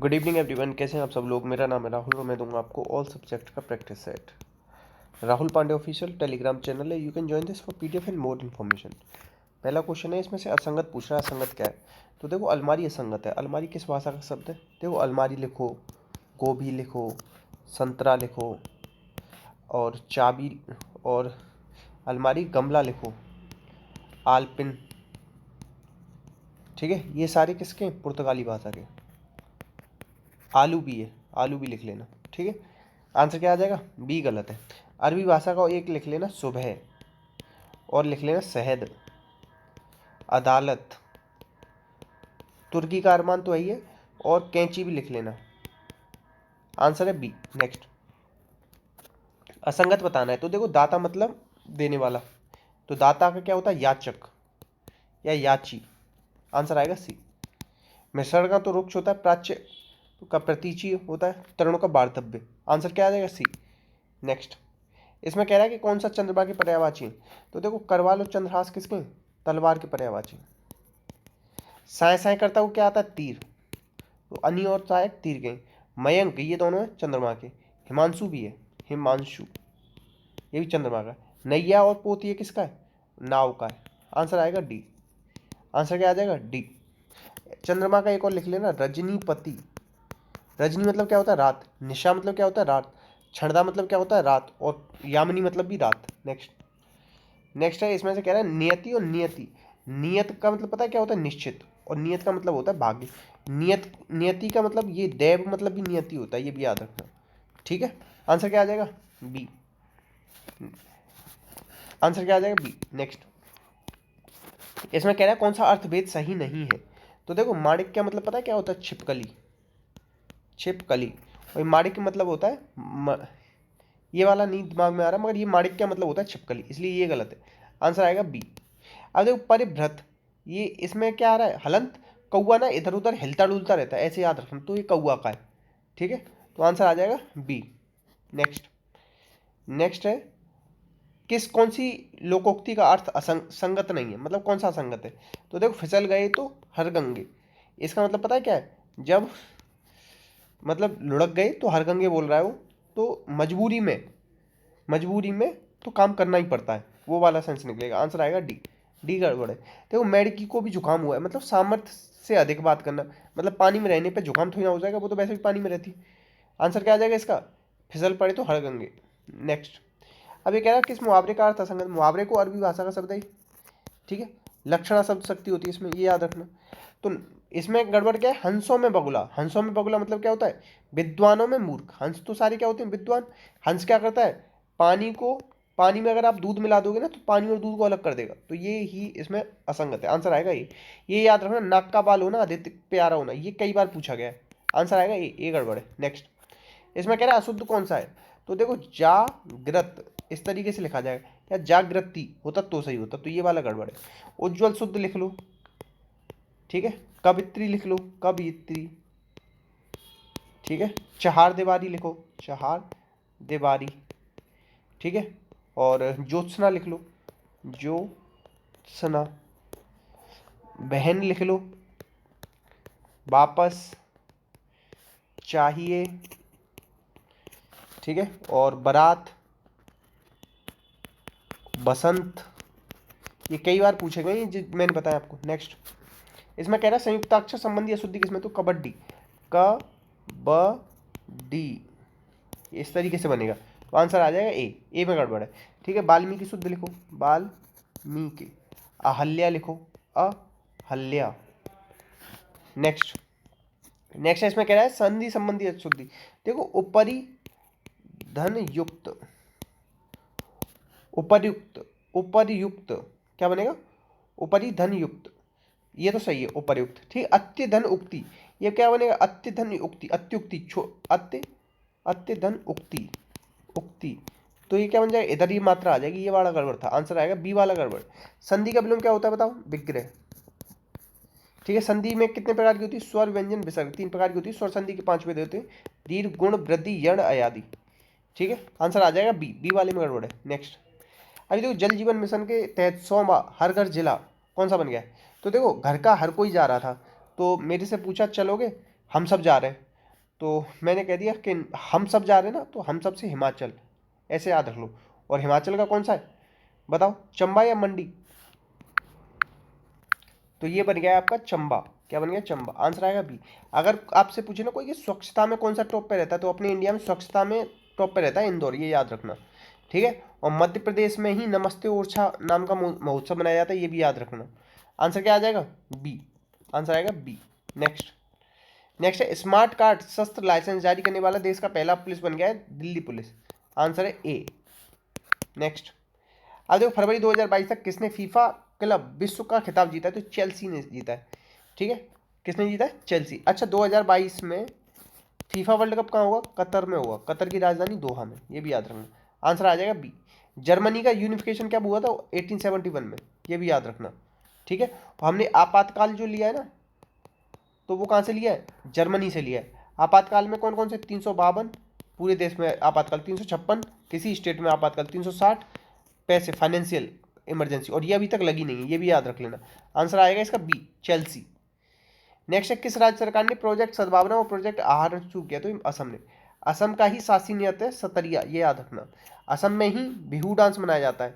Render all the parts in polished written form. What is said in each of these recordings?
Good evening everyone, कैसे हैं आप सब लोग। मेरा नाम है राहुल और मैं दूंगा आपको ऑल सब्जेक्ट का practice set. Rahul Pandey official telegram channel है, you can join this for PDF and more information. पहला क्वेश्चन है, इसमें से असंगत पूछ रहा है। असंगत क्या है? तो देखो, अलमारी असंगत है। अलमारी किस भाषा का शब्द है? देखो, अलमारी लिखो, गोभी लिखो, संतरा लिखो, और चाबी, और अलमारी गमला लिखो, आलपिन। ठीक है, ये सारे किसके? पुर्तगाली भाषा के। आलू भी है, आलू भी लिख लेना। ठीक है, आंसर क्या आ जाएगा? बी गलत है। अरबी भाषा का एक लिख लेना सुबह, और लिख लेना शहद, अदालत। तुर्की का अरमान तो है ही है, और कैंची भी लिख लेना। आंसर है बी। नेक्स्ट, असंगत बताना है। तो देखो, दाता मतलब देने वाला, तो दाता का क्या होता है? याचक या याची। आंसर आएगा सी। मिश्रण का तो रुक्ष होता है, प्राच्य का प्रतीची होता है, तरुणों का वार्धव्य। आंसर क्या आ जाएगा? सी। नेक्स्ट, इसमें कह रहा है कि कौन सा चंद्रमा के पर्यायवाची है। तो देखो, करवाल और चंद्रहास किसके? तलवार के पर्यायवाची। साय साय करता हुआ क्या आता है? तीर। तो अनि और सहायक तीर के। मयंक, ये दोनों है चंद्रमा के। हिमांशु भी है, हिमांशु, ये भी चंद्रमा का है। नैया और पोत, ये किसका है? नाव का है। आंसर आएगा डी। आंसर क्या आ जाएगा? डी। चंद्रमा का एक और लिख लेना, रजनीपति। रजनी मतलब क्या होता है? रात। निशा मतलब क्या होता है? रात। क्षणदा मतलब क्या होता है? रात। और यामिनी मतलब भी रात। नेक्स्ट, नेक्स्ट है, इसमें से कह रहा है नियति और नियति। नियत का मतलब पता है क्या होता है? निश्चित। और नियत का मतलब होता है भाग्य। नियत, नियति का मतलब ये दैव मतलब भी नियति होता है, ये भी याद रखना। ठीक है, आंसर क्या आ जाएगा? बी। आंसर क्या आ जाएगा? बी। नेक्स्ट, इसमें कह रहा है कौन सा अर्थभेद सही नहीं है। तो देखो, माणिक का मतलब पता है क्या होता है? छिपकली, छिपकली। और माणिक का मतलब होता है ये वाला नहीं दिमाग में आ रहा, मगर ये माणिक का मतलब होता है छिपकली, इसलिए ये गलत है। आंसर आएगा बी। अब देखो, परिभ्रत, ये इसमें क्या आ रहा है? हलंत। कौआ ना इधर उधर हिलता डुलता रहता है, ऐसे याद रखना, तो ये कौआ का है। ठीक है, तो आंसर आ जाएगा बी। नेक्स्ट, नेक्स्ट है, किस कौन सी लोकोक्ति का अर्थ संगत नहीं है, मतलब कौन सा असंगत है। तो देखो, फिसल गए तो हर गंगे, इसका मतलब पता है क्या है? जब मतलब लुढ़क गए तो हर गंगे बोल रहा है वो, तो मजबूरी में, मजबूरी में तो काम करना ही पड़ता है, वो वाला सेंस निकलेगा। आंसर आएगा डी। डी गड़बड़ है। देखो, मेडकी को भी जुकाम हुआ है, मतलब सामर्थ्य से अधिक बात करना, मतलब पानी में रहने पे जुकाम थोड़ी ना हो जाएगा, वो तो वैसे भी पानी में रहती है। आंसर क्या आ जाएगा इसका? फिसल पड़े तो हड़गंगे। नेक्स्ट, अब ये कह रहा है किस मुहावरे का अर्थ असंगत। मुहावरे को अरबी भाषा का शब्द है। ठीक है, लक्षणा शब्द शक्ति होती है इसमें, ये याद रखना। तो इसमें गड़बड़ क्या है? हंसों में बगुला। हंसों में बगुला मतलब क्या होता है? विद्वानों में मूर्ख। हंस तो सारे क्या होते हैं? विद्वान। हंस क्या करता है? पानी को, पानी में अगर आप दूध मिला दोगे ना, तो पानी और दूध को अलग कर देगा, तो ये ही इसमें असंगत है। आंसर आएगा ये याद रखना। नाक का बाल होना, आदित्य प्यारा होना, ये कई बार पूछा गया है। आंसर आएगा ये गड़बड़ है। नेक्स्ट, इसमें कह रहा है अशुद्ध कौन सा है। तो देखो, जागृत इस तरीके से लिखा जाएगा, या जागृति होता तो सही होता, तो ये वाला गड़बड़ है। उज्ज्वल शुद्ध लिख लो। ठीक है, कवित्री लिख लो, कवित्री। ठीक है, चहार दीवारी लिखो, चहार दीवारी। ठीक है, और ज्योत्सना लिख लो, ज्योत्सना। बहन लिख लो, वापस, चाहिए। ठीक है, और बारात, बसंत। ये कई बार पूछे गए, मैंने बताया आपको। नेक्स्ट, इसमें कह रहा है संयुक्ताक्षर संबंधी अशुद्धि किसमें। तो कबड्डी, क ब डी, इस तरीके से बनेगा, तो आंसर आ जाएगा ए। ए में गड़बड़ है। ठीक है, वाल्मीकि शुद्ध लिखो, वाल्मीकि। अहल्या लिखो, अहल्या। नेक्स्ट, नेक्स्ट इसमें कह रहा है संधि संबंधी अशुद्धि। देखो, उपरि धन युक्त, उपरयुक्त, उपरयुक्त क्या बनेगा? उपरि धन युक्त, ये तो सही है, उपरयुक्त। ठीक, अत्य धन उक्ति, ये क्या बनेगा? अत्य धन उक्ति, अत्युक्ति, अत्य, अत्य धन उक्ति, उक्ति। तो ये क्या बन जाएगा? इधर ही मात्रा आ जाएगी, ये वाला गड़बड़ था। आंसर आएगा बी वाला गड़बड़। संधि का विलोम क्या होता है बताओ? विग्रह। ठीक है, संधि में कितने प्रकार की होती है? स्वर, व्यंजन, विसर्ग, 3 प्रकार की होती है। स्वर संधि के 5 भेद होते हैं, दीर्घ, गुण, वृद्धि, यण, अयादि। ठीक है, आंसर आ जाएगा बी। बी वाले में गड़बड़ है। नेक्स्ट, अभी देखो, जल जीवन मिशन के तहत 100वां हर घर जिला कौन सा बन गया है। तो देखो, घर का हर कोई जा रहा था, तो मेरे से पूछा चलोगे, हम सब जा रहे हैं, तो मैंने कह दिया कि हम सब जा रहे हैं ना, तो हम सब से हिमाचल, ऐसे याद रख लो। और हिमाचल का कौन सा है बताओ, चंबा या मंडी? तो ये बन गया आपका चंबा। क्या बन गया? चंबा। आंसर आएगा बी। अगर आपसे पूछे ना कोई कि स्वच्छता में कौन सा टॉप पे रहता है, तो अपने इंडिया में स्वच्छता में टॉप पे रहता है इंदौर, ये याद रखना। ठीक है। और मध्य प्रदेश में ही नमस्ते ओरछा नाम का महोत्सव मनाया जाता है, ये भी याद रखना। आंसर क्या आ जाएगा? बी। आंसर आएगा बी। नेक्स्ट। नेक्स्ट है स्मार्ट कार्ड शस्त्र लाइसेंस जारी करने वाला देश का पहला पुलिस बन गया है दिल्ली पुलिस। आंसर है ए। नेक्स्ट। अब देखो फरवरी 2022 तक किसने फीफा क्लब विश्व का खिताब जीता है? तो चेल्सी ने जीता है। ठीक है। किसने जीता है? चेल्सी। अच्छा 2022 में फीफा वर्ल्ड कप कहाँ होगा? कतर में होगा, कतर की राजधानी दोहा में, ये भी याद रखना। आंसर आ जाएगा बी। जर्मनी का यूनिफिकेशन कब हुआ था? 1871 में, ये भी याद रखना। ठीक है। हमने आपातकाल जो लिया है ना, तो वो कहाँ से लिया है? जर्मनी से लिया है। आपातकाल में कौन कौन से? 352 पूरे देश में आपातकाल, 356 किसी स्टेट में आपातकाल, 360 पैसे फाइनेंशियल इमरजेंसी, और ये अभी तक लगी नहीं है, ये भी याद रख लेना। आंसर आएगा इसका बी, चेल्सी। नेक्स्ट है किस राज्य सरकार ने प्रोजेक्ट सद्भावना और प्रोजेक्ट आहार शुरू किया? तो असम ने। असम का ही शास्त्रीय नृत्य है सतरिया, ये याद रखना। असम में ही बिहू डांस मनाया जाता है।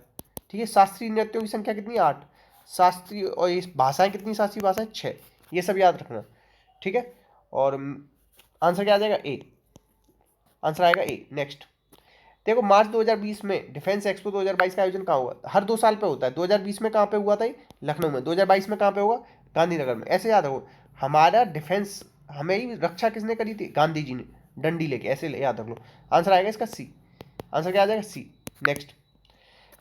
ठीक है। शास्त्रीय नृत्यों की संख्या कितनी? 8। शास्त्रीय, और इस भाषाएं कितनी शास्त्रीय भाषाएं? 6। ये सब याद रखना। ठीक है। और आंसर क्या आ जाएगा? ए। आंसर आएगा ए। नेक्स्ट। देखो मार्च 2020 में डिफेंस एक्सपो 2022 का आयोजन कहाँ हुआ? हर 2 साल पे होता है। 2020 में कहाँ पे हुआ था? ये लखनऊ में। 2022 में कहाँ पे होगा? गांधीनगर में। ऐसे याद रखो। हमारा डिफेंस, हमें ही रक्षा किसने करी थी? गांधी जी ने, डंडी लेके, ऐसे याद रख लो। आंसर आएगा इसका सी। आंसर क्या आ जाएगा? सी। नेक्स्ट।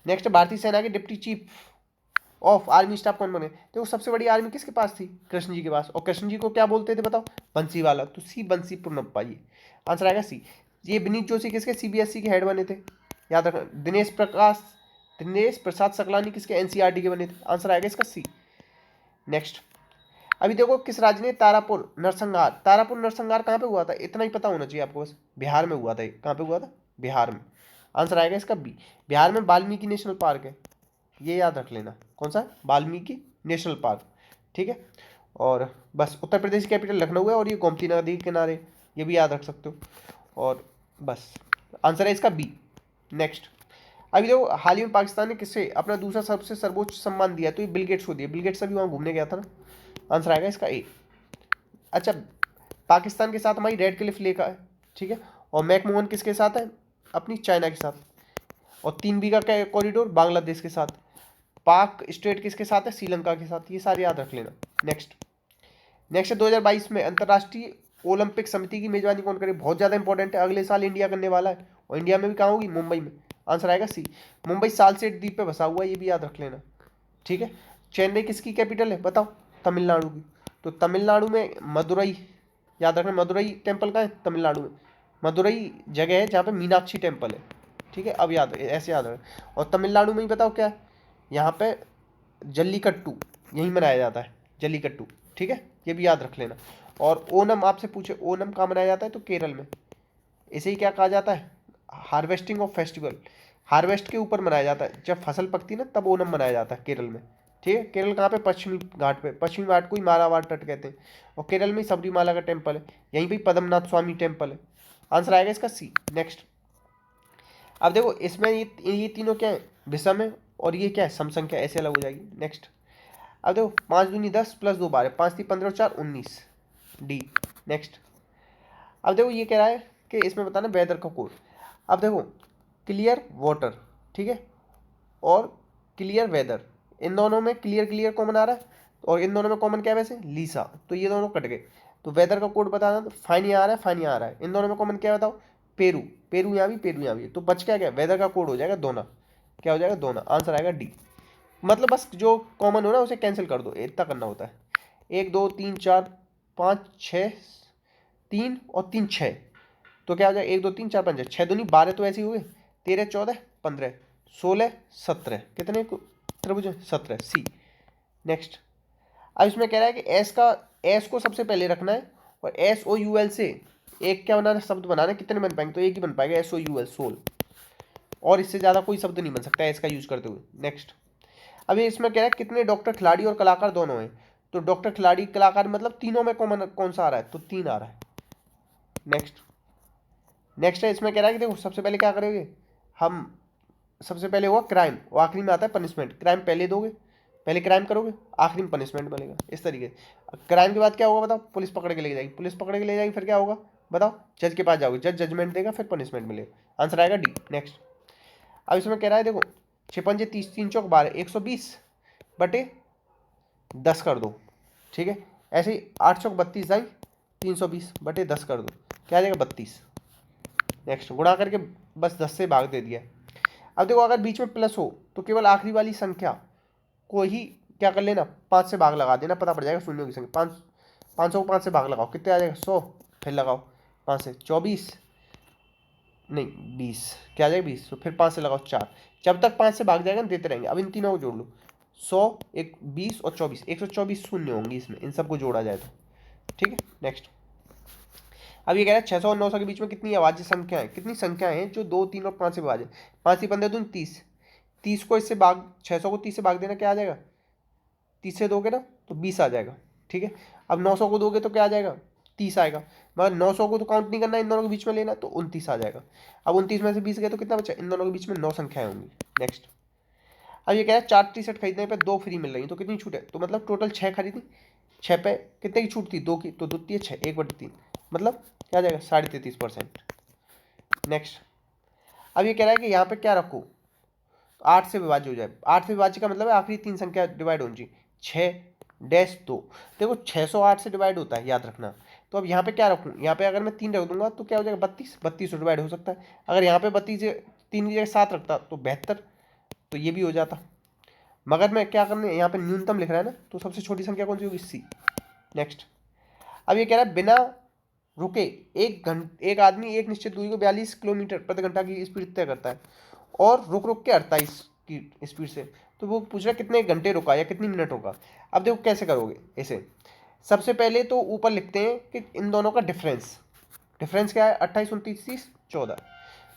नेक्स्ट भारतीय सेना के deputy chief of army staff कौन बने? देखो सबसे बड़ी आर्मी किसके पास थी? कृष्ण जी के पास। और कृष्ण जी को क्या बोलते थे बताओ? बंसी वाला। तो सी बंसी पुन्नप्पा। ये आंसर आएगा सी। ये विनीत जोशी किसके सीबीएसई के हेड बने थे? याद रखना। दिनेश प्रसाद सकलानी किसके? एनसीईआरटी के बने थे। आंसर आएगा इसका सी। नेक्स्ट। अभी देखो किस राज्य ने तारापुर नरसंहार कहाँ पे हुआ था? इतना ही पता होना चाहिए आपको बस। बिहार में हुआ था। कहाँ पे हुआ था? बिहार में। आंसर आएगा इसका बी। बिहार में वाल्मीकि नेशनल पार्क है, ये याद रख लेना। कौन सा? Valmiki national park. ठीक है। और बस उत्तर प्रदेश की कैपिटल लखनऊ है, और ये गोमती नदी के किनारे, ये भी याद रख सकते हो। और बस आंसर है इसका बी। नेक्स्ट। अभी देखो हाल ही में पाकिस्तान ने किससे अपना दूसरा सबसे सर्वोच्च सम्मान दिया? तो ये बिल गेट्स को दिया। बिल गेट्स अभी वहाँ घूमने गया था ना। आंसर आएगा इसका ए। अच्छा पाकिस्तान के साथ हमारी रेड क्लिफ लेक है। ठीक है। और मैकमोहन किसके साथ है? अपनी चाइना के साथ। और 3 बीघा का कॉरिडोर बांग्लादेश के साथ। पाक स्टेट किसके साथ है? श्रीलंका के साथ। ये सारे याद रख लेना। नेक्स्ट। नेक्स्ट 2022 में अंतर्राष्ट्रीय ओलंपिक समिति की मेजबानी कौन करे? बहुत ज़्यादा इंपॉर्टेंट है, अगले साल इंडिया करने वाला है। और इंडिया में भी कहाँ होगी? मुंबई में। आंसर आएगा सी। मुंबई सालसेट द्वीप पे बसा हुआ है, ये भी याद रख लेना। ठीक है। चेन्नई किसकी कैपिटल है बताओ? तमिलनाडु की। तो तमिलनाडु में मदुरई, याद रखना। मदुरई टेम्पल का है तमिलनाडु में। मदुरई जगह है जहाँ पे मीनाक्षी टेम्पल है। ठीक है। अब याद, ऐसे याद रखना। और तमिलनाडु में ही बताओ क्या है? यहाँ पे जल्लीकट्टू यहीं मनाया जाता है, जल्लीकट्टू। ठीक है। ये भी याद रख लेना। और ओनम आपसे पूछे, ओनम कहाँ मनाया जाता है? तो केरल में। इसे ही क्या कहा जाता है? Harvesting of festival. हार्वेस्ट के ऊपर मनाया जाता है, जब फसल पकती है ना तब ओनम मनाया जाता है केरल में। ठीक है। केरल कहाँ पे? पश्चिमी घाट पे। पश्चिमी घाट को ही मालाबार तट कहते हैं। और केरल में सबरीमाला का टेम्पल है, यहीं पे पद्मनाथ स्वामी टेम्पल है। आंसर आएगा इसका सी। नेक्स्ट। अब देखो इसमें ये तीनों क्या है? विषम है, और ये क्या है? सम संख्या, ऐसे अलग हो जाएगी। नेक्स्ट। अब देखो 5 दूनी 10 प्लस 2 12, 5 3 15 4 19 डी। नेक्स्ट। अब देखो ये कह रहा है कि इसमें बताना वेदर का कोड। अब देखो क्लियर वाटर, ठीक है, और क्लियर वेदर, इन दोनों में क्लियर क्लियर कॉमन आ रहा है, और इन दोनों में कॉमन क्या है वैसे? लीसा। तो ये दोनों कट गए। तो वेदर का कोड बताना, तो फाइन यहाँ आ रहा है, फाइन यहाँ आ रहा है। इन दोनों में कॉमन क्या है बताओ? पेरू। पेरू यहाँ भी, पेरू यहाँ भी। तो बच क्या गया? वेदर का कोड हो जाएगा दोना। क्या हो जाएगा? दोना। आंसर आएगा डी। मतलब बस जो कॉमन हो ना उसे कैंसिल कर दो, इतना करना होता है। 1 2 3 4 5 6 3 और 3 6, तो क्या हो जाएगा? 1 2 3 4 5 6 दूनी 12, तो ऐसे ही हुए। 13 14 15 16 17, कितने त्रिभुज? 17 सी। नेक्स्ट। अब इसमें कह रहा है कि एस को सबसे पहले रखना है, और SOUL से एक क्या बनाना? शब्द बनाना है। कितने बन पाएंगे? तो एक ही बन पाएगा, SOUL सोल, और इससे ज़्यादा कोई शब्द नहीं बन सकता है इसका यूज करते हुए। नेक्स्ट। अभी इसमें कह रहा है कितने डॉक्टर, खिलाड़ी और कलाकार दोनों हैं? तो डॉक्टर, खिलाड़ी, कलाकार मतलब तीनों में कॉमन कौन सा आ रहा है? तो 3 आ रहा है। नेक्स्ट नेक्स्ट है, इसमें कह रहा है कि देखो सबसे पहले क्या करोगे, हम सबसे पहले हुआ क्राइम, और आखिरी में आता है पनिशमेंट। क्राइम पहले दोगे, पहले क्राइम करोगे, आखिरी में पनिशमेंट मिलेगा, इस तरीके से। क्राइम के बाद क्या होगा बताओ, पुलिस पकड़ के ले जाएगी, पुलिस पकड़ के ले जाएगी, फिर क्या होगा बताओ, जज के पास जाओगे, जज जजमेंट देगा, फिर पनिशमेंट मिलेगा। आंसर आएगा डी। नेक्स्ट, अब इसमें कह रहा है देखो 56 30 3 चौक 12 120 बटे 10 कर दो, ठीक है। ऐसे ही 8 चौक 32 दाई 320 बटे 10 कर दो, क्या आ जाएगा 32। नेक्स्ट, गुणा करके बस 10 से भाग दे दिया। अब देखो अगर बीच में प्लस हो तो केवल आखिरी वाली संख्या को ही क्या कर लेना, 5 से भाग लगा देना, पता पड़ जाएगा शून्यों की संख्या। 500 को 5 से भाग लगाओ, कितने आ जाएगा 100, फिर लगाओ 5 से 24 नहीं 20, क्या आ जाएगा 20, तो फिर 5 से लगाओ 4, जब तक 5 से भाग जाएगा ना देते रहेंगे। अब इन तीनों को जोड़ लो, 100 एक 20 और 24, 124 शून्य होंगी इसमें, इन सबको जोड़ा जाए तो, ठीक है। नेक्स्ट, अब ये कह रहा है 600 और 900 के बीच में कितनी अभाज्य संख्या है, कितनी संख्याएं हैं जो 2 3 और 5 से विभाजित। 5 से 15 दून 30, 30 को इससे भाग 600 को 30 से भाग देना, क्या आ जाएगा 30 से दोगे ना तो 20 आ जाएगा, ठीक है। अब 900 को दोगे तो क्या आ जाएगा 30 आएगा, मगर 900 को तो काउंट नहीं करना, इन दोनों के बीच में लेना, तो 29 आ जाएगा। अब 29 में से 20 गए तो कितना बचा, इन दोनों के बीच में 9 संख्याएं होंगी। नेक्स्ट, अब ये कह रहा है 4 टी शर्ट खरीदने पे 2 फ्री मिल रही, तो कितनी छूट है, तो मतलब टोटल 6 खरीदी, 6 पे कितने की छूट थी 2 की, तो 2 3 6 1/3, मतलब क्या आ जाएगा 33%। नेक्स्ट, अब ये कह रहा है कि यहाँ पे क्या रखो, 8 से विभाज्य हो जाए। 8 से विभाज्य का मतलब है आखिरी 3 संख्या डिवाइड होनी चाहिए, 6-2। देखो 608 से डिवाइड होता है, याद रखना। तो अब यहाँ पे क्या रखूँ, यहाँ पे अगर मैं 3 रख दूंगा तो क्या हो जाएगा 32, 32 से डिवाइड हो सकता है। अगर यहाँ पे 32 3 की जगह 7 रखता तो 72, तो ये भी हो जाता। मगर मैं क्या करने, यहाँ पे न्यूनतम लिख रहा है ना, तो सबसे छोटी संख्या कौन सी होगी, सी। नेक्स्ट, अब ये कह रहा है बिना रुके एक आदमी एक निश्चित दूरी को 42 किलोमीटर प्रति घंटा की स्पीड तय करता है, और रुक रुक के 48 की स्पीड से। तो वो पूछ रहा है कितने घंटे रुका या कितनी मिनट रुका। अब देखो कैसे करोगे इसे, सबसे पहले तो ऊपर लिखते हैं कि इन दोनों का डिफरेंस, डिफरेंस क्या है 28 29 30 14,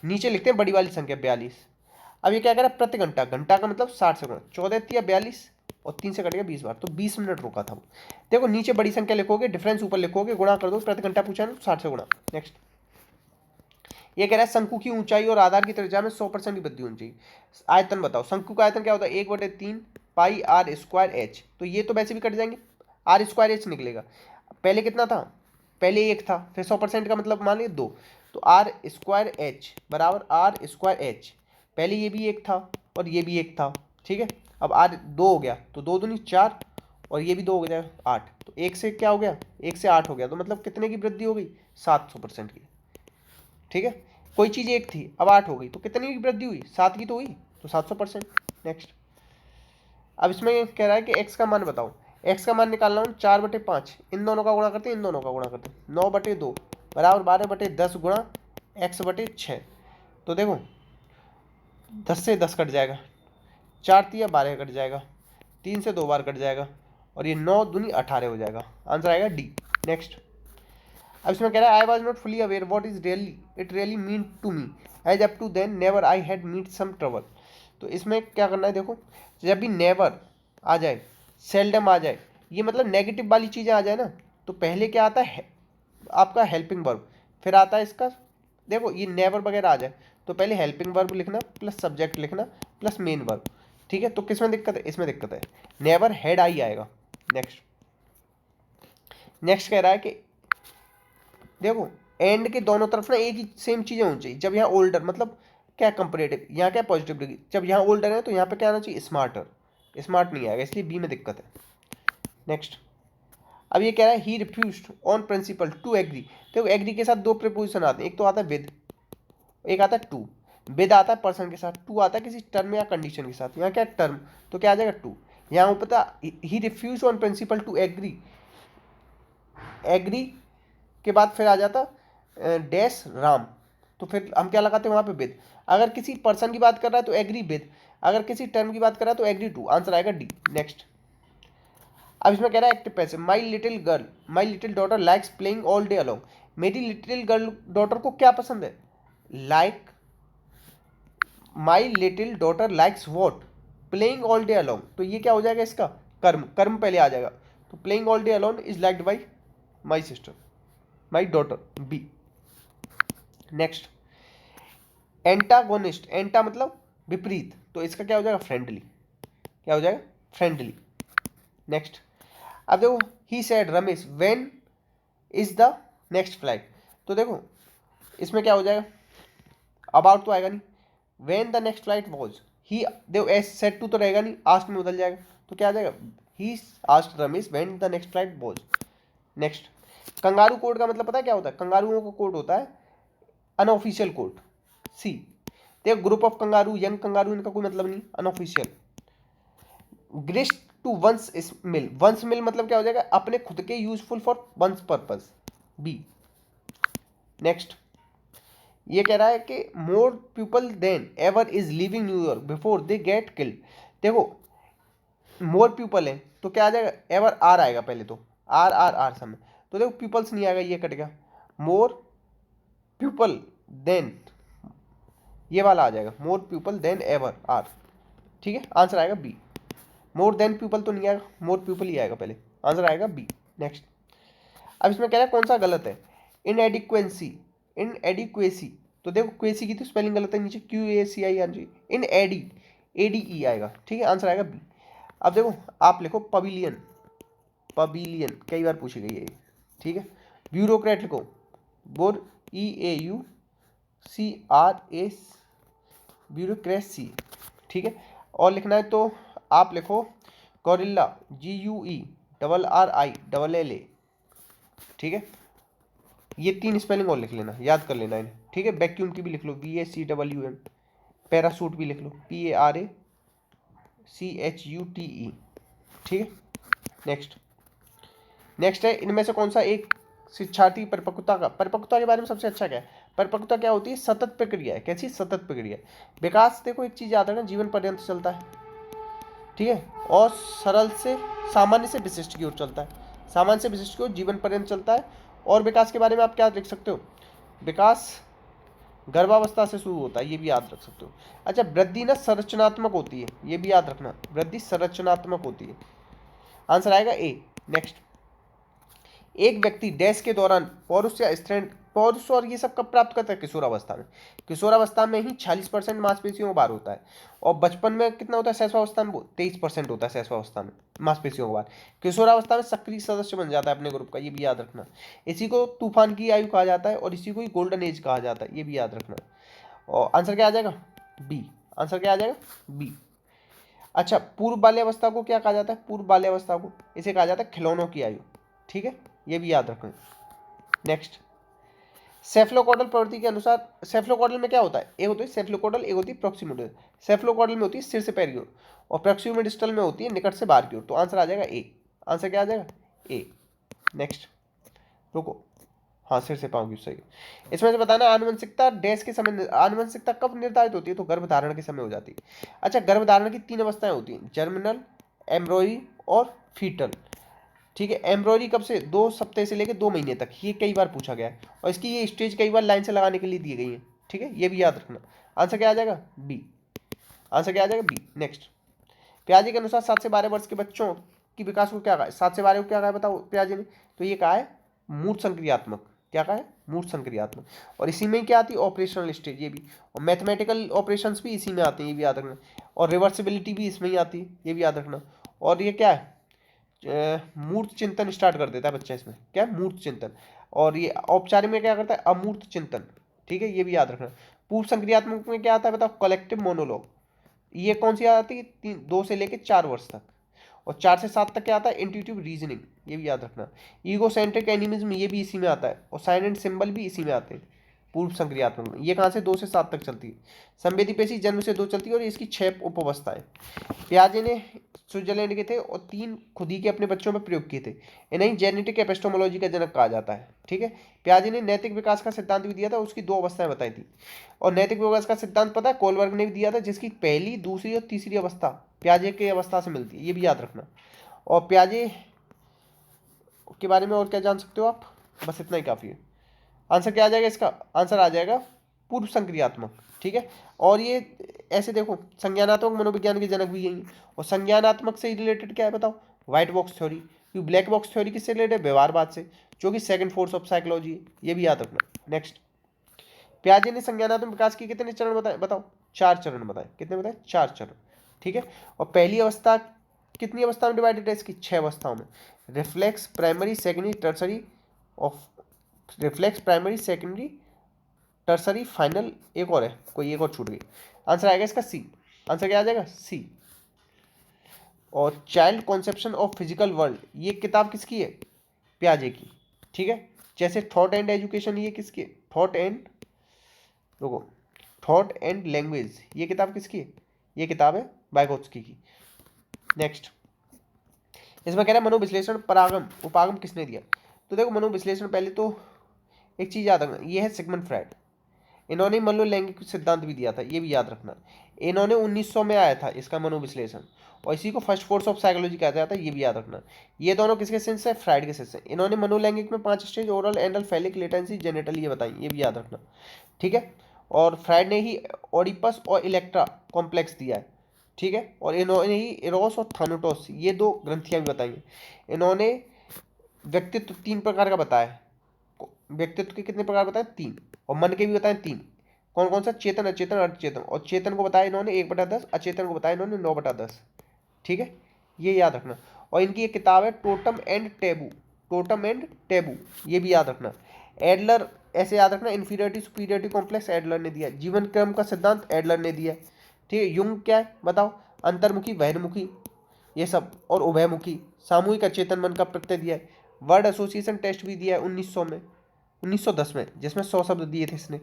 नीचे लिखते हैं बड़ी वाली संख्या 42। अब ये क्या कह रहा है प्रति घंटा, घंटा का मतलब 60 से गुणा, 14 या 42 और 3 से कटेगा 20 बार, तो 20 मिनट रुका था वो। देखो नीचे बड़ी संख्या लिखोगे, डिफरेंस ऊपर लिखोगे, गुणा कर दो, प्रति घंटा पूछा है ना 60 से गुणा। नेक्स्ट, ये कह रहा है शंकु की ऊंचाई और आधार की त्रिज्या में 100% की वृद्धि होनी चाहिए। आयतन बताओ, शंकु का आयतन क्या होता है 1/3 पाई आर स्क्वायर एच, तो ये तो वैसे भी कट जाएंगे, आर स्क्वायर एच निकलेगा। पहले कितना था, पहले 1 था, फिर 100% का मतलब मान लिया 2, तो आर स्क्वायर एच बराबर आर स्क्वायर एच, पहले ये भी 1 था और ये भी 1 था, ठीक है। अब आर 2 हो गया तो 2 दूनी 4 और ये भी 2 हो गया 8, तो 1 से क्या हो गया 1 से 8 हो गया, तो मतलब कितने की वृद्धि हो गई 700% की, ठीक है। कोई चीज़ 1 थी अब 8 हो गई, तो कितनी की वृद्धि हुई 7 की तो हुई, तो 700%। नेक्स्ट, अब इसमें कह रहा है कि x का मान बताओ, x का मान निकालना हूँ 4/5, इन दोनों का गुणा करते हैं, इन दोनों का गुणा करते हैं, 9/2 बराबर 12/10 गुणा x/6। तो देखो 10 से 10 कट जाएगा, 4 3 12 कट जाएगा, 3 से 2 बार कट जाएगा, और ये 9 दूनी 18 हो जाएगा। आंसर आएगा डी। नेक्स्ट, अब इसमें कह रहा है I was not fully aware what is really it really mean to me as up to then never I had meet some trouble. तो इसमें क्या करना है, देखो जब भी नेवर आ जाए, सेल्डम आ जाए, ये मतलब नेगेटिव वाली चीज़ें आ जाए ना, तो पहले क्या आता है आपका हेल्पिंग वर्ब, फिर आता है इसका, देखो ये नेवर वगैरह आ जाए तो पहले हेल्पिंग वर्ब लिखना प्लस सब्जेक्ट लिखना प्लस मेन वर्ब, ठीक है। तो किसमें दिक्कत है, इसमें दिक्कत है, नेवर हैड आई आएगा। नेक्स्ट, नेक्स्ट कह रहा है कि देखो एंड के दोनों तरफ ना एक ही सेम चीज़ें होनी चाहिए। जब यहाँ ओल्डर मतलब क्या कंपेरेटिव, यहाँ क्या पॉजिटिव डिग्री, जब यहाँ ओल्डर है तो यहाँ पे क्या आना चाहिए स्मार्टर, स्मार्ट नहीं आएगा, इसलिए बी में दिक्कत है। नेक्स्ट, अब ये कह रहा है he refused on principle to agree. देखो एग्री के साथ दो प्रीपोजिशन आते हैं, एक तो आता है विद, एक आता है टू। विद आता है पर्सन के साथ, टू आता है किसी टर्म या कंडीशन के साथ। यहाँ क्या टर्म, तो क्या आ जाएगा टू। यहाँ पता ही refuse on principle to agree, agree के बाद फिर आ जाता डैश राम, तो फिर हम क्या लगाते हैं वहाँ पे विद। अगर किसी पर्सन की बात कर रहा है तो एग्री विद, अगर किसी टर्म की बात कर रहा है तो एग्री टू। आंसर आएगा डी। नेक्स्ट, अब इसमें कह रहा है active passive, my little girl my little daughter likes playing all day along. मेरी लिटिल गर्ल डॉटर को क्या पसंद है, like my little daughter likes what, playing all day along. तो ये क्या हो जाएगा इसका कर्म, कर्म पहले आ जाएगा, तो playing all day alone is liked by my sister my daughter B. Next, antagonist, एंटा मतलब विपरीत, तो इसका क्या हो जाएगा फ्रेंडली, क्या हो जाएगा फ्रेंडली। नेक्स्ट, अब देखो he said Ramesh when is the next flight, तो देखो इसमें क्या हो जाएगा, अबाउट तो आएगा नहीं, when the next flight was, he देखो एस सेड टू तो रहेगा नहीं, आस्क में बदल जाएगा, तो क्या आ जाएगा he asked Ramesh when the next flight was. Next, kangaroo code का मतलब पता है क्या होता है, कंगारुओं का कोड होता है अनऑफिशियल कोड, सी। देखो group of kangaroo, young kangaroo, इनका कोई मतलब नहीं, unofficial. Grist to one's mill, one's mill मतलब क्या हो जाएगा, अपने खुद के useful for one's purpose, B. Next, ये कह रहा है कि more people than ever is living New York before they get killed, देखो मोर पीपल है तो क्या आ जाएगा, एवर आर आएगा पहले, तो आर आर आर समय, तो देखो पीपल्स नहीं आएगा, ये कट गया, मोर पीपल देन, ये वाला आ जाएगा, more people than ever are, ठीक है, आंसर आएगा बी। मोर देन पीपल तो नहीं आएगा, मोर पीपल ही आएगा पहले, आंसर आएगा बी। नेक्स्ट, अब इसमें कह रहा है कौन सा गलत है, इनएडिक्वेंसी, इनएडिक्वेसी, तो देखो क्वेसी की तो स्पेलिंग गलत है, नीचे Q A C I R G, in AD, A D E आएगा, ठीक है, आंसर आएगा बी। अब देखो आप लिखो पवेलियन, पवेलियन कई बार पूछी गई है ये, ठीक है। ब्यूरोक्रेट लिखो, बोर E A U C R A, bureaucracy, ठीक है। और लिखना है तो आप लिखो gorilla, G U E double R I double L A, ठीक है। ये 3 स्पेलिंग और लिख लेना, याद कर लेना इन्हें, ठीक है। वैक्यूम की भी लिख लो, V A C W M. Parachute भी लिख लो, P A R A C H U T E, ठीक है। नेक्स्ट, नेक्स्ट है इनमें से कौन सा एक शिक्षार्थी परिपक्वता का, परिपक्वता के बारे में सबसे अच्छा क्या है, परिपक्वता क्या होती है, सतत प्रक्रिया है, कैसी सतत प्रक्रिया। विकास देखो एक चीज याद रखना, जीवन पर्यंत चलता है, ठीक है, और सरल से सामान्य से विशिष्ट की ओर चलता है, सामान्य से विशिष्ट की ओर जीवन पर्यंत चलता है। और विकास के बारे में आप क्या लिख सकते हो, विकास गर्भावस्था से शुरू होता है, ये भी याद रख सकते हो। अच्छा, वृद्धि ना संरचनात्मक होती है, ये भी याद रखना, वृद्धि संरचनात्मक होती है, आंसर आएगा ए। नेक्स्ट, एक व्यक्ति डैश के दौरान पौरुष या स्त्रीण, पौरुष और ये सब कब प्राप्त करता है, किशोरावस्था में, किशोरावस्था में ही 46% मांसपेशियों का भार होता है, और बचपन में कितना होता है, शैशवावस्था में 23% होता है, शैशवावस्था में मांसपेशियों का भार। किशोरावस्था में सक्रिय सदस्य बन जाता है अपने ग्रुप का, ये भी याद रखना। इसी को तूफान की आयु कहा जाता है, और इसी को ही गोल्डन एज कहा जाता है, ये भी याद रखना। और आंसर क्या आ जाएगा, बी, आंसर क्या आ जाएगा, बी। अच्छा, पूर्व बाल्यावस्था को क्या कहा जाता है, पूर्व बाल्यावस्था को इसे कहा जाता है खिलौनों की आयु, ठीक है, ये भी याद रखें। नेक्स्ट, सेफ्लोकॉडल प्रवृत्ति के अनुसार, सेफ्लोकॉडल में क्या होता है, एक होती है सेफ्लोकॉडल, एक होती है प्रॉक्सिमोडियल। सेफ्लोकॉडल में होती है सिर से पैर की ओर, और प्रॉक्सिमोडिस्टल में होती है निकट से बाहर की ओर, तो आंसर आ जाएगा ए, आंसर क्या आ जाएगा, ए। नेक्स्ट, रुको, हाँ सिर से पाँव की, सही। इसमें से बताना आनुवंशिकता डैश के समय, आनुवंशिकता कब निर्धारित होती है, तो गर्भधारण के समय हो जाती है। अच्छा, गर्भधारण की 3 अवस्थाएं होती हैं, जर्मिनल, एम्ब्रॉयरी और फीटल, ठीक है। एम्ब्रॉयरी कब से, 2 सप्ताह से लेकर 2 महीने तक, ये कई बार पूछा गया है, और इसकी ये स्टेज कई बार लाइन से लगाने के लिए दी गई है, ठीक है, ये भी याद रखना। आंसर क्या आ जाएगा, बी, आंसर क्या आ जाएगा, बी। नेक्स्ट, प्याजे के अनुसार 7 से 12 वर्ष के बच्चों की विकास को क्या कहा है, 7 से 12 को क्या कहा है बताओ प्याजे ने, तो ये कहा है मूर्त संक्रियात्मक, क्या कहा है, मूर्त संक्रियात्मक। और इसी में क्या आती है, ऑपरेशनल स्टेज, ये भी, और मैथमेटिकल ऑपरेशंस भी इसी में आते हैं, ये भी याद रखना। और रिवर्सिबिलिटी भी इसमें ही आती है, ये भी याद रखना। और ये क्या है, मूर्त चिंतन स्टार्ट कर देता है बच्चा इसमें, क्या है, मूर्त चिंतन। और ये औपचारिक में क्या करता है, अमूर्त चिंतन, ठीक है, ये भी याद रखना। पूर्व संक्रियात्मक में क्या आता है बताओ, कलेक्टिव मोनोलॉग, ये कौन सी आती है, 2 से लेकर 4 वर्ष तक। और 4 से 7 तक क्या आता है, इंट्यूटिव रीजनिंग, ये भी याद रखना। ईगोसेंट्रिक एनिमिज्म, ये भी इसी में आता है, और साइन एंड सिंबल भी इसी में आते हैं पूर्व संक्रियात्मक में। ये कहाँ से, 2 से 7 तक चलती है। संवेदी पेशी जन्म से 2 चलती है, और इसकी 6 उपावस्थाएं। पियाजे ने स्विट्जरलैंड के थे, और 3 खुद ही के अपने बच्चों में प्रयोग किए थे, इन्हें जेनेटिक एपिस्टेमोलॉजी का जनक कहा जाता है, ठीक है। पियाजे ने नैतिक विकास का सिद्धांत भी दिया था, उसकी 2 अवस्थाएं बताई थी। और नैतिक विकास का सिद्धांत पता है कोलबर्ग ने भी दिया था, जिसकी पहली, दूसरी और तीसरी अवस्था पियाजे की अवस्था से मिलती है, ये भी याद रखना। और पियाजे के बारे में और क्या जान सकते हो आप, बस इतना ही काफ़ी है। आंसर क्या आ जाएगा इसका, आंसर आ जाएगा पूर्व संक्रियात्मक, ठीक है। और ये ऐसे देखो, संज्ञानात्मक मनोविज्ञान के जनक भी यही। और संज्ञानात्मक से रिलेटेड क्या है बताओ, व्हाइट बॉक्स थ्योरी, क्योंकि ब्लैक बॉक्स थ्योरी किससे रिलेटेड है, व्यवहारवाद से, जो कि सेकंड फोर्स ऑफ साइकोलॉजी है, ये भी याद रखना। नेक्स्ट, पियाजे ने संज्ञानात्मक विकास के कितने चरण बताए, बताओ? 4 चरण बताए। कितने बताए? 4 चरण। ठीक है। और पहली अवस्था कितनी अवस्था में डिवाइडेड है इसकी? 6 अवस्थाओं में। Reflex, primary, secondary, tertiary, of reflex, primary, secondary, tertiary, final, एक और है कोई, एक और छूट गई। आंसर आएगा इसका सी। आंसर क्या आ जाएगा? सी। और child conception of physical world, ये किताब किसकी है? पियाजे की। ठीक है। जैसे थॉट एंड एजुकेशन, ये किसकी है? थॉट एंड, रुको, थॉट एंड लैंग्वेज, ये किताब किसकी है? ये किताब है वाइगोत्स्की की। नेक्स्ट, इसमें कह रहा है मनोविश्लेषण परागम उपागम किसने दिया? तो देखो मनोविश्लेषण, पहले तो एक चीज याद रखना, ये है सिगमंड फ्राइड। इन्होंने मनोलैंगिक सिद्धांत भी दिया था, ये भी याद रखना। इन्होंने 1900 में आया था इसका मनोविश्लेषण, और इसी को फर्स्ट फोर्स ऑफ साइकोलॉजी कहा जाता है, ये भी याद रखना। ये दोनों किसके शिष्य है? फ्राइड के शिष्य हैं। इन्होंने मनोलैंगिक में 5 stage, oral, anal, phallic, latency, genital, ये बताई, ये भी याद रखना। ठीक है। और फ्राइड ने ही ओडिपस और इलेक्ट्रा कॉम्प्लेक्स दिया है। ठीक है। और इन्होंने ही इरोस और थानोटोस, ये 2 ग्रंथियां भी बताई हैं। इन्होंने व्यक्तित्व 3 प्रकार का बताया। व्यक्तित्व के कितने प्रकार बताए? 3। और मन के भी बताए 3। कौन कौन सा? चेतन, अचेतन, अर्धचेतन। और चेतन को बताया इन्होंने 1/10, अचेतन को बताया इन्होंने 9/10। ठीक है। ये याद रखना। और इनकी एक किताब है totem and taboo, totem and taboo, ये भी याद रखना। एडलर, ऐसे याद रखना, इन्फीरियरिटी सुपीरियरिटी कॉम्प्लेक्स एडलर ने दिया। जीवन क्रम का सिद्धांत एडलर ने दिया। ठीक है। युंग क्या है बताओ? अंतर्मुखी, बहिर्मुखी, ये सब, और उभयमुखी। सामूहिक अचेतन मन का प्रत्यय दिया है। वर्ड एसोसिएशन टेस्ट भी दिया है 1900 में, 1910 में, जिसमें 100 शब्द दिए थे इसने।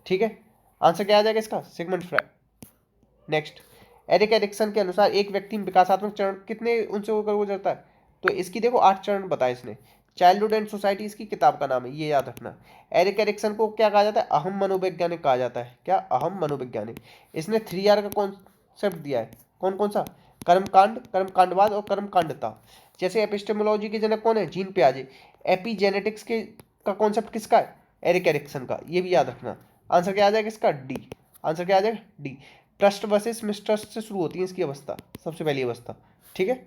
ठीक है। आंसर क्या आ जाएगा इसका? Sigmund Freud. Next, Erik Erikson के अनुसार एक व्यक्ति में विकासात्मक चरण कितने उनसे होकर गुजरता है? तो इसकी देखो 8 चरण बताए इसने। चाइल्डहुड एंड सोसाइटी इसकी किताब का नाम है, ये याद रखना। एरिक एरिक्सन को क्या कहा जाता है? अहम मनोवैज्ञानिक कहा जाता है। क्या? अहम मनोवैज्ञानिक। इसने 3R का कॉन्सेप्ट दिया है। कौन कौन सा? कर्मकांड, कर्मकांडवाद और कर्मकांडता। जैसे एपिस्टेमोलॉजी के जनक कौन है? जीन पियाजे। एपीजेनेटिक्स के का कॉन्सेप्ट किसका है? एरिक एरिक्सन का, ये भी याद रखना। आंसर क्या आ जाएगा इसका? डी। आंसर क्या आ जाएगा? डी। ट्रस्ट वर्सेस मिसट्रस्ट से शुरू होती है इसकी अवस्था, सबसे पहली अवस्था। ठीक है।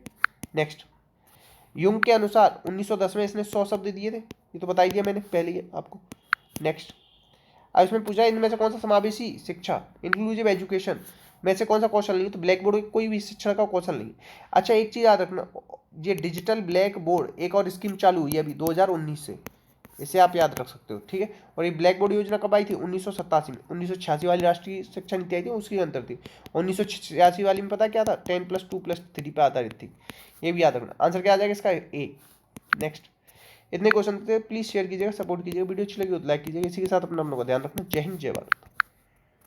नेक्स्ट, युंग के अनुसार 1910 में इसने 100 शब्द दिए थे, ये तो बता ही दिया मैंने पहले ही आपको। नेक्स्ट, अब इसमें पूछा इनमें से कौन सा समावेशी शिक्षा, इंक्लूसिव एजुकेशन में से कौन सा कौशल नहीं है? तो ब्लैक बोर्ड कोई भी शिक्षण का कौशल नहीं। अच्छा, एक चीज याद रखना, ये डिजिटल ब्लैक बोर्ड एक और स्कीम चालू हुई है अभी 2019 से, इसे आप याद रख सकते हो। ठीक है। और ये ब्लैक बोर्ड योजना कब आई थी? 1987 में। 1986 वाली राष्ट्रीय शिक्षा नीति आई थी, उसके अंतर थी। 1986 वाली में पता क्या था? 10+2+3 पे आधारित थी, ये भी याद रखना। आंसर क्या आ जाएगा इसका? ए। नेक्स्ट, इतने क्वेश्चन थे, प्लीज शेयर कीजिएगा, सपोर्ट कीजिएगा। वीडियो अच्छी लगी हो तो लाइक कीजिएगा। इसी के साथ अपना ध्यान रखना। जय हिंद, जय भारत।